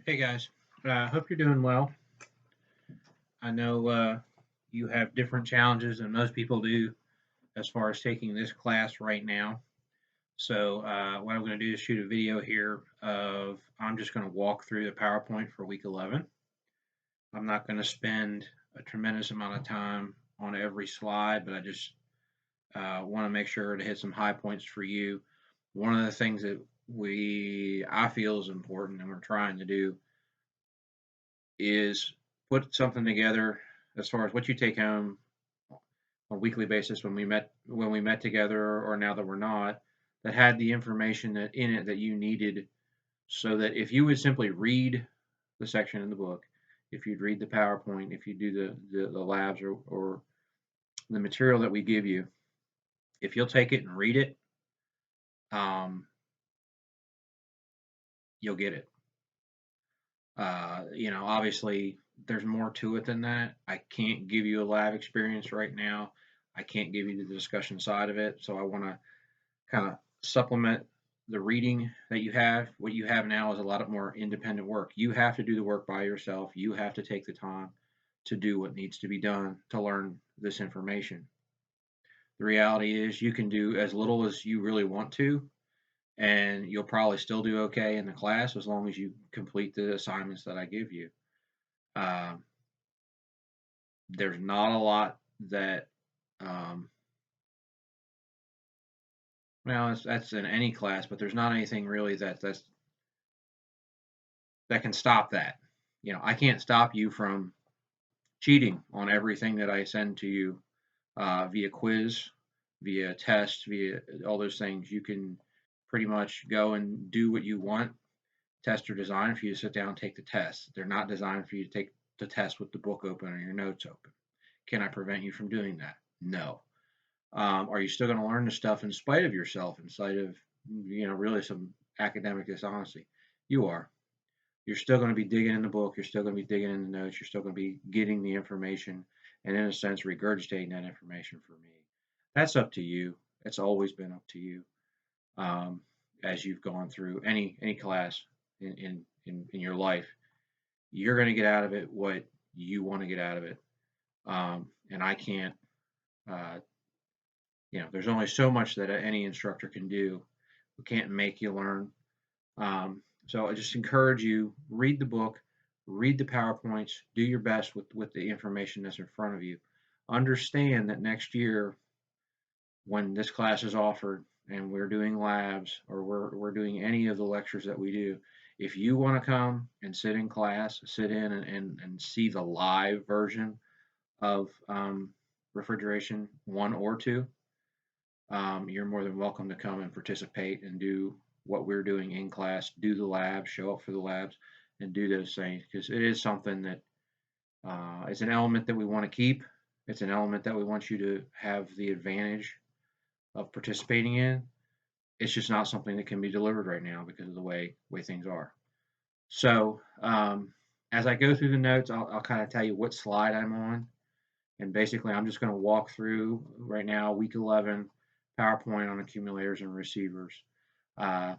Hey guys, hope you're doing well. I know you have different challenges than most people do as far as taking this class right now. So what I'm going to do is shoot a video here of I'm just going to walk through the PowerPoint for week 11. I'm not going to spend a tremendous amount of time on every slide, but I just want to make sure to hit some high points for you. One of the things that I feel is important and we're trying to do is put something together as far as what you take home on a weekly basis when we met together or now that we're not, that had the information that in it that you needed, so that if you would simply read the section in the book, if you'd read the PowerPoint, if you do the labs or the material that we give you, if you'll take it and read it, you'll get it. Obviously, there's more to it than that. I can't give you a lab experience right now. I can't give you the discussion side of it. So I want to kind of supplement the reading that you have. What you have now is a lot of more independent work. You have to do the work by yourself. You have to take the time to do what needs to be done to learn this information. The reality is you can do as little as you really want to, and you'll probably still do okay in the class as long as you complete the assignments that I give you. Um, there's not a lot that, um, well, that's in any class, but there's not anything really that can stop that. I can't stop you from cheating on everything that I send to you via quiz, via test, via all those things. You can pretty much go and do what you want. Tests are designed for you to sit down and take the test. They're not designed for you to take the test with the book open or your notes open. Can I prevent you from doing that? No. Are you still going to learn the stuff in spite of yourself, in spite of really some academic dishonesty? You are. You're still going to be digging in the book. You're still going to be digging in the notes. You're still going to be getting the information, and in a sense, regurgitating that information for me. That's up to you. It's always been up to you um, as you've gone through any class in your life. You're going to get out of it what you want to get out of it, and I can't. Uh, there's only so much that any instructor can do. We can't make you learn. So I just encourage you, read the book, read the PowerPoints, do your best with the information that's in front of you. Understand that next year, when this class is offered and we're doing labs or we're doing any of the lectures that we do, if you want to come and sit in class, sit in and see the live version of Refrigeration 1 or 2, you're more than welcome to come and participate and do what we're doing in class, do the labs, show up for the labs, and do those things, because it is something that it's an element that we want to keep. It's an element that we want you to have the advantage of participating in. It's just not something that can be delivered right now because of the way things are. So as I go through the notes, I'll kind of tell you what slide I'm on. And basically, I'm just going to walk through right now, week 11, PowerPoint on accumulators and receivers, uh,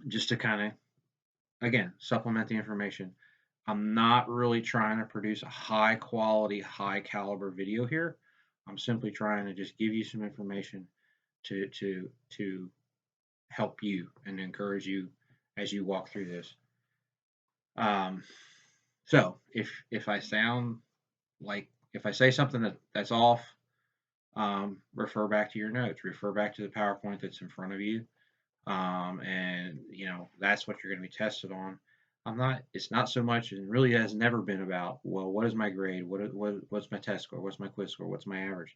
just to kind of, again, supplement the information. I'm not really trying to produce a high quality, high caliber video here. I'm simply trying to just give you some information to help you and encourage you as you walk through this. Um, so if I sound like if I say something that's off, refer back to your notes, refer back to the PowerPoint that's in front of you. And that's what you're going to be tested on. It's not so much, and really has never been about, well, what is my grade? What's my test score? What's my quiz score? What's my average?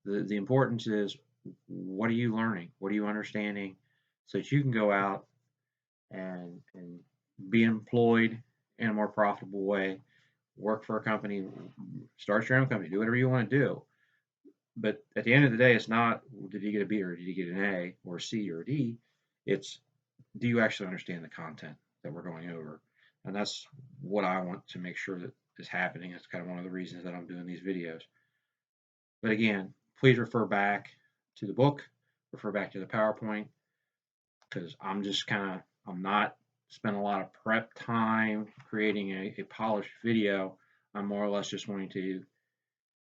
The importance is, what are you learning? What are you understanding? So that you can go out and be employed in a more profitable way, work for a company, start your own company, do whatever you want to do. But at the end of the day, it's not, did you get a B or did you get an A or a C or a D? It's, do you actually understand the content that we're going over? And that's what I want to make sure that is happening. That's kind of one of the reasons that I'm doing these videos. But again, please refer back to the book, refer back to the PowerPoint, because I'm not spend a lot of prep time creating a polished video. I'm more or less just wanting to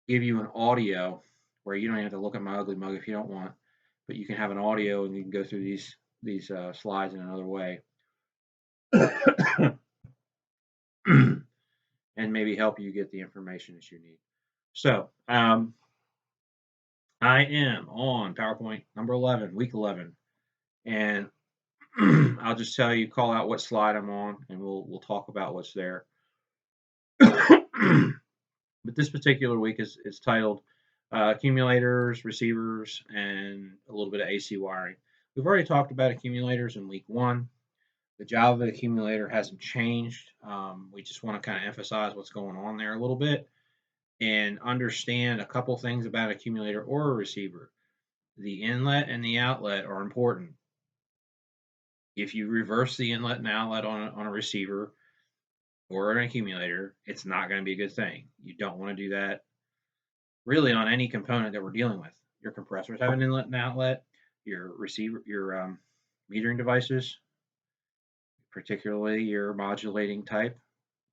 give you an audio where you don't have to look at my ugly mug if you don't want, but you can have an audio and you can go through these slides in another way, and maybe help you get the information that you need. So I am on PowerPoint number 11, week 11, and I'll just tell you, call out what slide I'm on, and we'll talk about what's there. But this particular week is titled accumulators, receivers, and a little bit of AC wiring. We've already talked about accumulators in week 1. The job of the accumulator hasn't changed. We just want to kind of emphasize what's going on there a little bit and understand a couple things about an accumulator or a receiver. The inlet and the outlet are important. If you reverse the inlet and outlet on a receiver or an accumulator, it's not going to be a good thing. You don't want to do that really on any component that we're dealing with. Your compressors have an inlet and outlet. Your receiver, your metering devices, particularly your modulating type.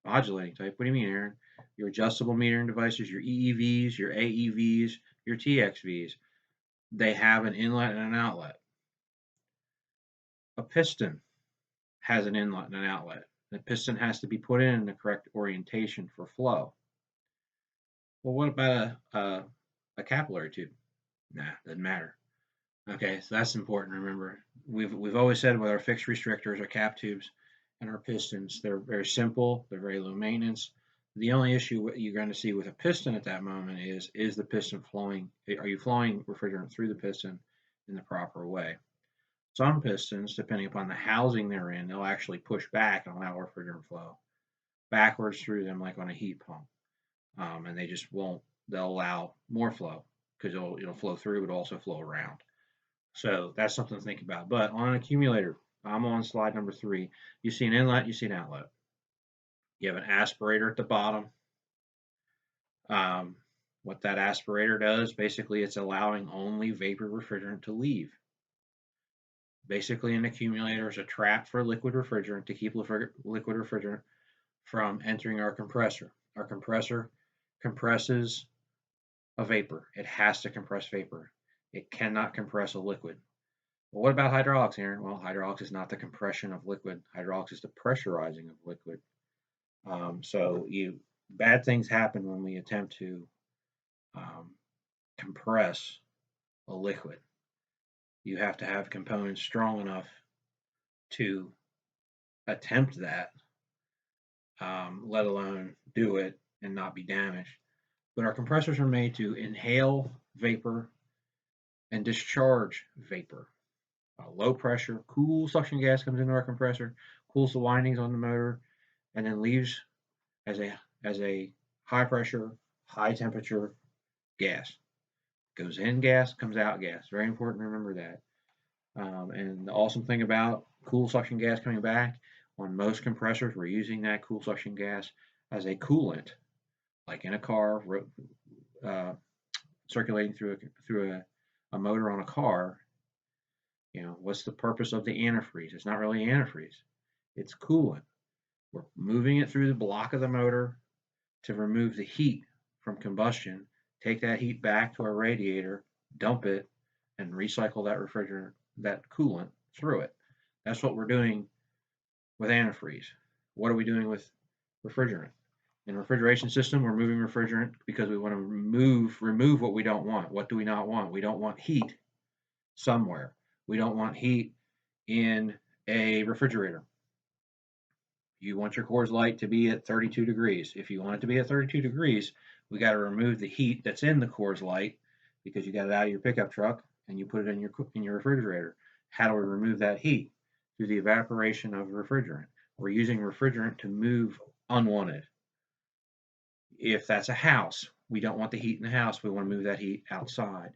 Modulating type? What do you mean, Aaron? Your adjustable metering devices, your EEVs, your AEVs, your TXVs, they have an inlet and an outlet. A piston has an inlet and an outlet. The piston has to be put in the correct orientation for flow. Well, what about a capillary tube? Nah, doesn't matter. Okay, so that's important to remember. We've always said with our fixed restrictors, our cap tubes, and our pistons, they're very simple, they're very low maintenance. The only issue you're going to see with a piston at that moment is the piston flowing? Are you flowing refrigerant through the piston in the proper way? Some pistons, depending upon the housing they're in, they'll actually push back and allow refrigerant flow backwards through them, like on a heat pump, and they just won't. They'll allow more flow because it'll flow through, but also flow around. So that's something to think about. But on an accumulator, I'm on slide number 3. You see an inlet, you see an outlet. You have an aspirator at the bottom. What that aspirator does, basically, it's allowing only vapor refrigerant to leave. Basically, an accumulator is a trap for liquid refrigerant to keep liquid refrigerant from entering our compressor. Our compressor compresses a vapor. It has to compress vapor. It cannot compress a liquid. Well, what about hydraulics, Aaron? Well, hydraulics is not the compression of liquid. Hydraulics is the pressurizing of liquid. So bad things happen when we attempt to compress a liquid. You have to have components strong enough to attempt that, let alone do it and not be damaged. But our compressors are made to inhale vapor and discharge vapor. Low pressure, cool suction gas comes into our compressor, cools the windings on the motor, and then leaves as a high pressure, high temperature gas. Goes in gas, comes out gas. Very important to remember that. And the awesome thing about cool suction gas coming back, on most compressors, we're using that cool suction gas as a coolant, like in a car, circulating through a motor on a car. What's the purpose of the antifreeze? It's not really antifreeze. It's coolant. We're moving it through the block of the motor to remove the heat from combustion, take that heat back to our radiator, dump it, and recycle that refrigerant, that coolant through it. That's what we're doing with antifreeze. What are we doing with refrigerant? In a refrigeration system, we're moving refrigerant because we want to remove what we don't want. What do we not want? We don't want heat somewhere. We don't want heat in a refrigerator. You want your Coors Light to be at 32 degrees. If you want it to be at 32 degrees, we got to remove the heat that's in the Coors Light because you got it out of your pickup truck and you put it in your refrigerator. How do we remove that heat? Through the evaporation of refrigerant. We're using refrigerant to move unwanted. If that's a house, we don't want the heat in the house. We want to move that heat outside.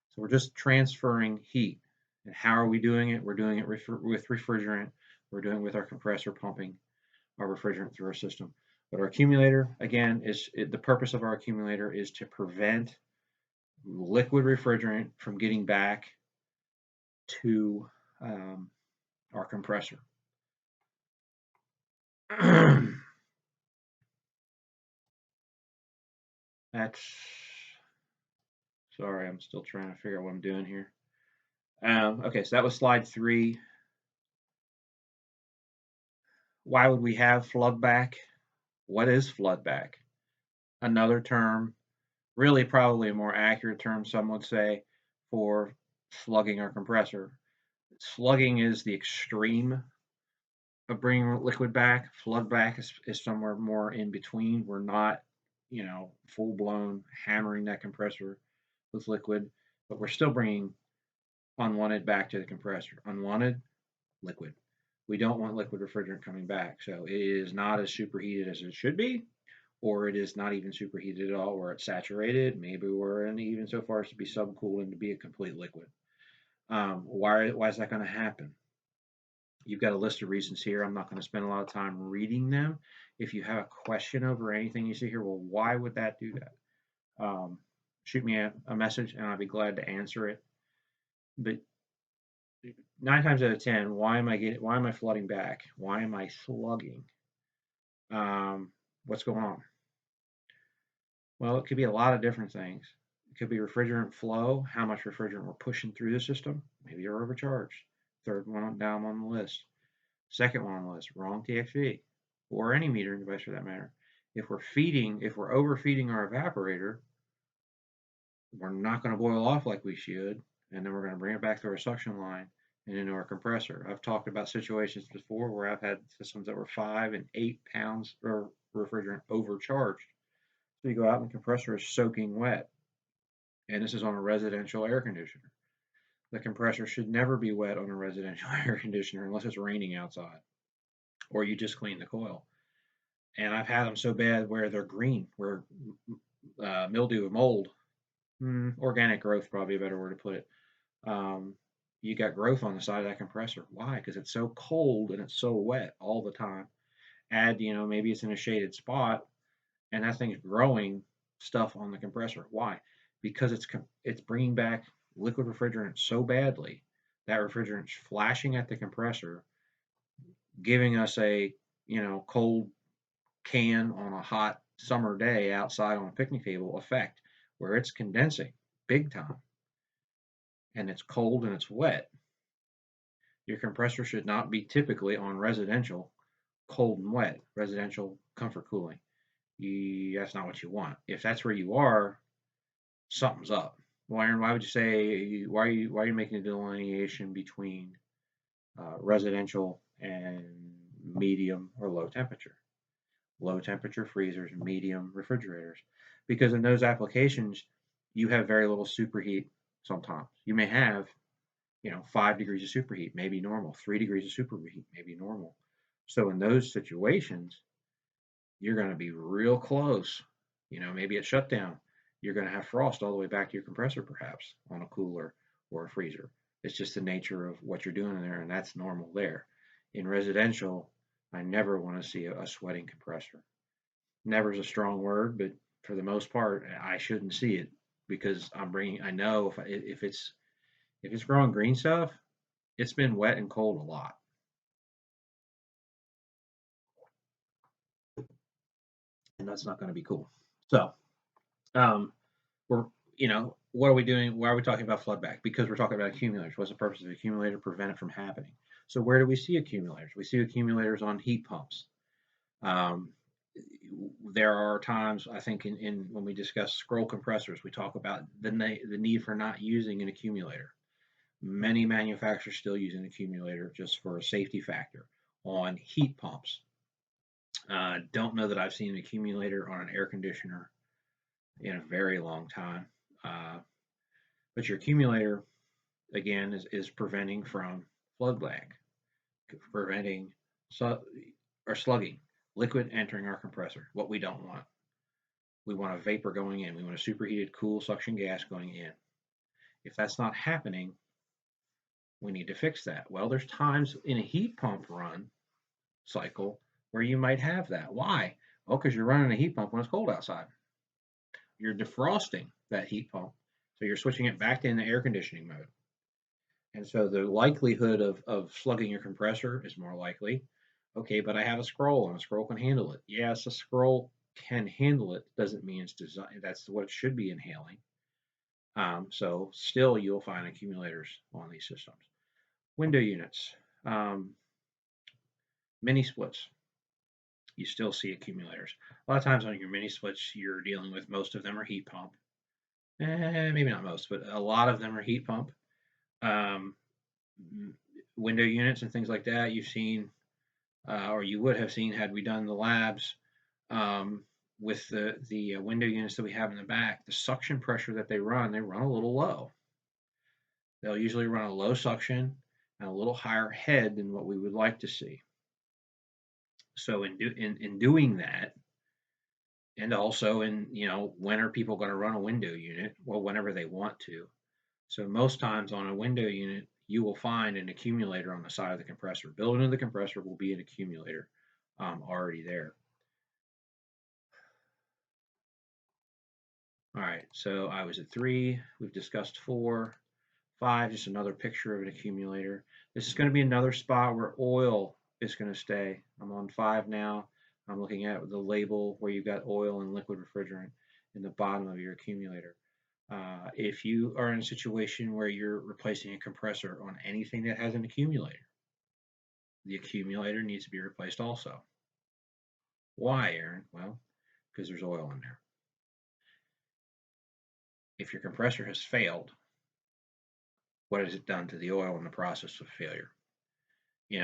So we're just transferring heat. And how are we doing it? We're doing it with refrigerant. We're doing it with our compressor pumping our refrigerant through our system. But our accumulator, again, the purpose of our accumulator is to prevent liquid refrigerant from getting back to our compressor. That's, sorry, I'm still trying to figure out what I'm doing here. Okay, so that was slide 3. Why would we have flood back? What is flood back? Another term, really probably a more accurate term, some would say, for slugging our compressor. Slugging is the extreme of bringing liquid back. Flood back is somewhere more in between. We're not, full blown hammering that compressor with liquid, but we're still bringing unwanted back to the compressor. Unwanted liquid. We don't want liquid refrigerant coming back. So it is not as superheated as it should be, or it is not even superheated at all, where it's saturated. Maybe we're in even so far as to be subcooled and to be a complete liquid. Why is that going to happen? You've got a list of reasons here. I'm not going to spend a lot of time reading them. If you have a question over anything you see here, well, why would that do that? Shoot me a message and I'll be glad to answer it. But 9 times out of 10, why am I flooding back? Why am I slugging? What's going on? Well, it could be a lot of different things. It could be refrigerant flow, how much refrigerant we're pushing through the system. Maybe you're overcharged. Third one down on the list. Second one on the list, wrong TXV, or any metering device for that matter. If we're overfeeding our evaporator, we're not going to boil off like we should, and then we're going to bring it back through our suction line and into our compressor. I've talked about situations before where I've had systems that were 5 and 8 pounds of refrigerant overcharged. So you go out and the compressor is soaking wet, and this is on a residential air conditioner. The compressor should never be wet on a residential air conditioner unless it's raining outside or you just clean the coil. And I've had them so bad where they're green, where mildew, mold, organic growth, probably a better word to put it. You got growth on the side of that compressor. Why? Because it's so cold and it's so wet all the time. Add, maybe it's in a shaded spot and that thing's growing stuff on the compressor. Why? Because it's bringing back liquid refrigerant so badly that refrigerant's flashing at the compressor, giving us a cold can on a hot summer day outside on a picnic table effect, where it's condensing big time and it's cold and it's wet. Your compressor should not be typically on residential cold and wet, residential comfort cooling. That's not what you want. If that's where you are, something's up. Why would you say, why are you making a delineation between residential and medium or low temperature? Low temperature freezers, medium refrigerators. Because in those applications, you have very little superheat sometimes. You may have, 5 degrees of superheat, maybe normal, 3 degrees of superheat, maybe normal. So in those situations, you're going to be real close. Maybe at shutdown, you're going to have frost all the way back to your compressor, perhaps on a cooler or a freezer. It's just the nature of what you're doing in there, and that's normal there. In residential, I never want to see a sweating compressor. Never is a strong word, but for the most part, I shouldn't see it because I know if it's growing green stuff, it's been wet and cold a lot. And that's not going to be cool. So, um, we're, what are we doing? Why are we talking about flood back? Because we're talking about accumulators. What's the purpose of the accumulator? Prevent it from happening. So where do we see accumulators? We see accumulators on heat pumps. Um, there are times, I think, in when we discuss scroll compressors, we talk about the need for not using an accumulator. Many manufacturers still use an accumulator just for a safety factor on heat pumps. Don't know that I've seen an accumulator on an air conditioner in a very long time. But your accumulator, again, is preventing from flood back, preventing or slugging, liquid entering our compressor, what we don't want. We want a vapor going in. We want a superheated, cool suction gas going in. If that's not happening, we need to fix that. Well, there's times in a heat pump run cycle where you might have that. Why? Well, because you're running a heat pump when it's cold outside. You're defrosting that heat pump. So you're switching it back into air conditioning mode. And so the likelihood of slugging your compressor is more likely. Okay, but I have a scroll and a scroll can handle it. Yes, a scroll can handle it. Doesn't mean it's designed. That's what it should be inhaling. So still you'll find accumulators on these systems. Window units, um, mini splits, you still see accumulators. A lot of times on your mini splits, you're dealing with most of them are heat pump. Maybe not most, but a lot of them are heat pump. Um, Window units and things like that, you've seen, or you would have seen had we done the labs um, with the window units that we have in the back. The suction pressure that they run a little low. They'll usually run a low suction and a little higher head than what we would like to see. So in doing that, and also in, when are people going to run a window unit? Well, whenever they want to. So most times on a window unit, you will find an accumulator on the side of the compressor. Built into the compressor will be an accumulator already there. All right, so I was at 3. We've discussed 4. 5, just another picture of an accumulator. This is going to be another spot where oil is going to stay. I'm on 5 now. I'm looking at the label where you've got oil and liquid refrigerant in the bottom of your accumulator. If you are in a situation where you're replacing a compressor on anything that has an accumulator, the accumulator needs to be replaced also. Why, Aaron? Well, because there's oil in there. If your compressor has failed, what has it done to the oil in the process of failure? We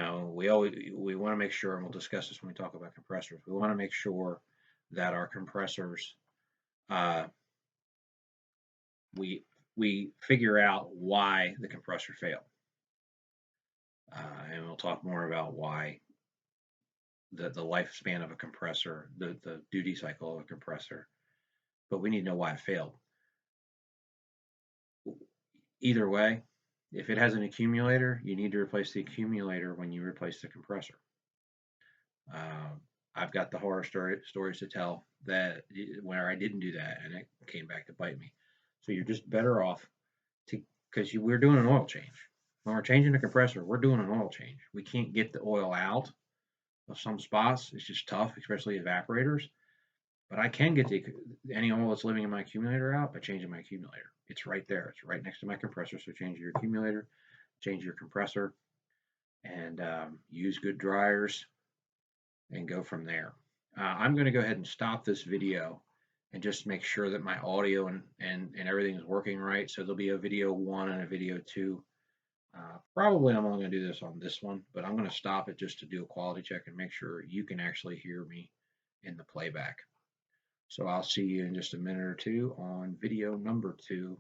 want to make sure, and we'll discuss this when we talk about compressors. We want to make sure that our compressors, uh, we figure out why the compressor failed, and we'll talk more about why the lifespan of a compressor, the duty cycle of a compressor. But we need to know why it failed. Either way, if it has an accumulator, you need to replace the accumulator when you replace the compressor. I've got the horror stories to tell that where I didn't do that and it came back to bite me. So you're just better off to because we're doing an oil change. When we're changing the compressor, we're doing an oil change. We can't get the oil out of some spots. It's just tough, especially evaporators. But I can get any oil that's living in my accumulator out by changing my accumulator. It's right there. It's right next to my compressor. So change your accumulator, change your compressor, and use good dryers and go from there. I'm going to go ahead and stop this video and just make sure that my audio and everything is working right. So there'll be a video 1 and a video 2. Probably I'm only going to do this on this one, but I'm going to stop it just to do a quality check and make sure you can actually hear me in the playback. So I'll see you in just a minute or two on video number 2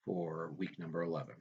for week number 11.